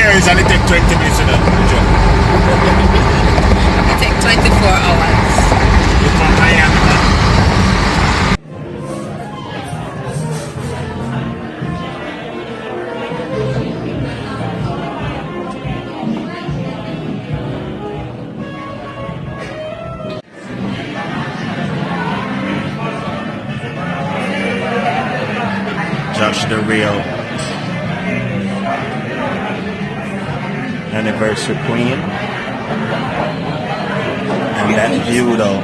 years and it take 20 minutes to done. It take 24 hours. You from Miami, man. Josh the real anniversary queen, and that view though.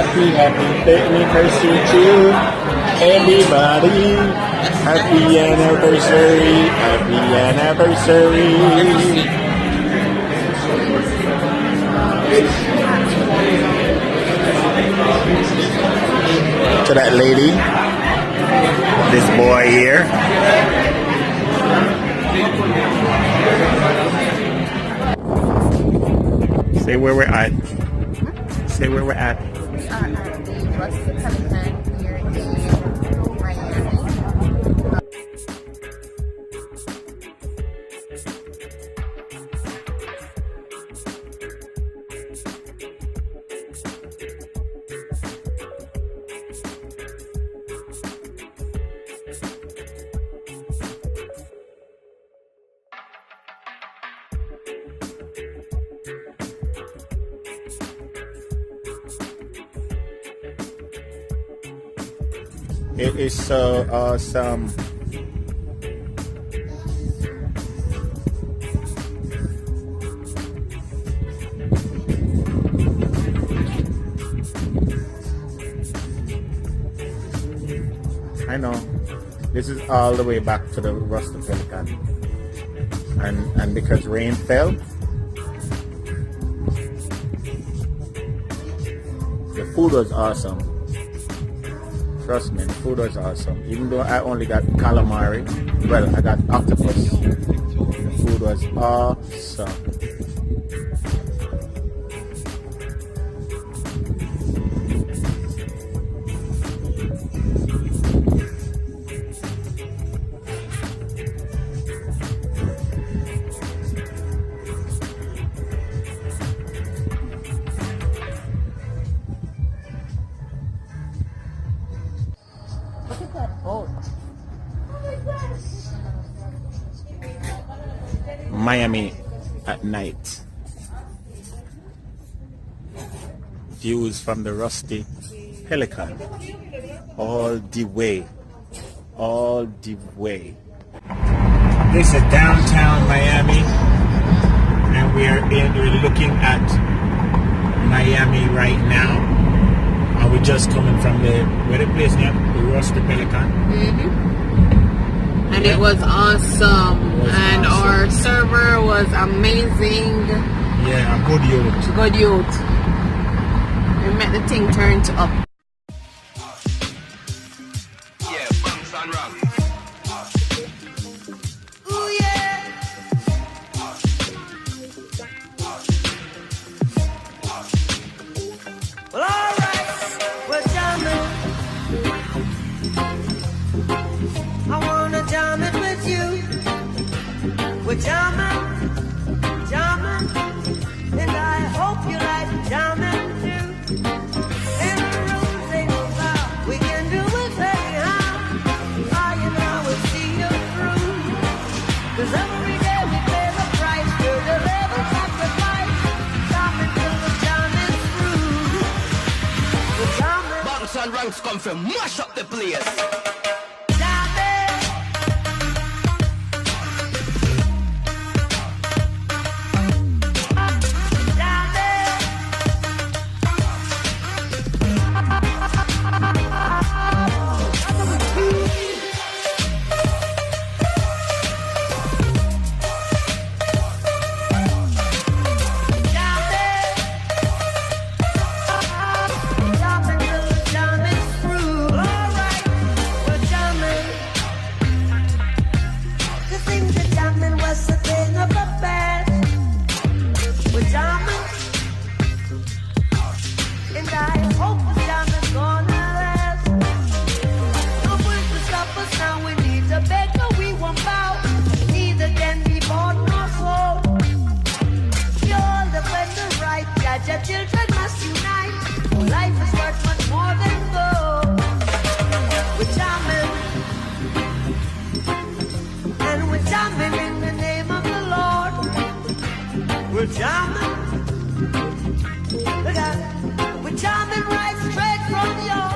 Happy anniversary to everybody. Happy anniversary. Happy anniversary. To that lady, this boy here. Say where we're at. Say where we're at. We are at the Rusty Pelican here in Miami. It is so awesome. I know. This is all the way back to the Rusty Pelican. And because rain fell, the food was awesome. Trust me, the food was awesome. Even though I only got calamari, well, I got octopus. The food was awesome. Miami at night. Views from the Rusty Pelican. All the way. All the way. This is downtown Miami. And we're looking at Miami right now. And we're just coming from where the place name? The Rusty Pelican. And it was awesome. And our server was amazing. Yeah, a good youth. Good youth. We met the thing turned up. Yeah, bumps and rock. Ooh yeah. Well, alright, we're jamming. I wanna jam it with you. We're jamming, jamming, and I hope you like jamming too. In the room they go by, we can do it anyhow. I and I will see you through. 'Cause every day we pay the price to deliver sacrifice. Jamming till the jamming's through. ranks come from mash up the place. Children must unite. Life is worth much more than gold. We're jamming, and we're jamming in the name of the Lord. We're jamming, look out, we're jamming right straight from your.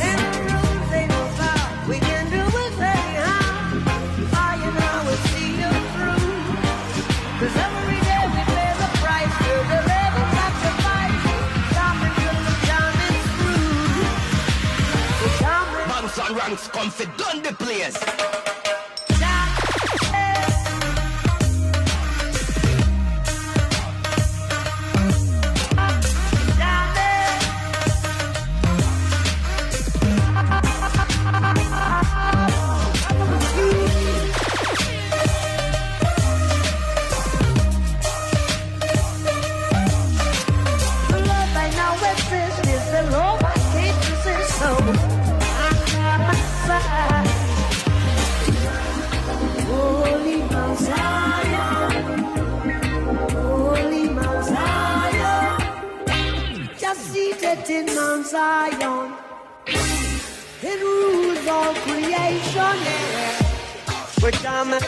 And the rules ain't no foul. We can do it anyhow. I and I will see you through. 'Cause every day we pay the price to the and ranks come for done the place. The love I now exist is the love I can't resist. So Holy Mount Zion, Holy Mount Zion, just seated in Mount Zion, it rules all creation. Yeah. We're jamming,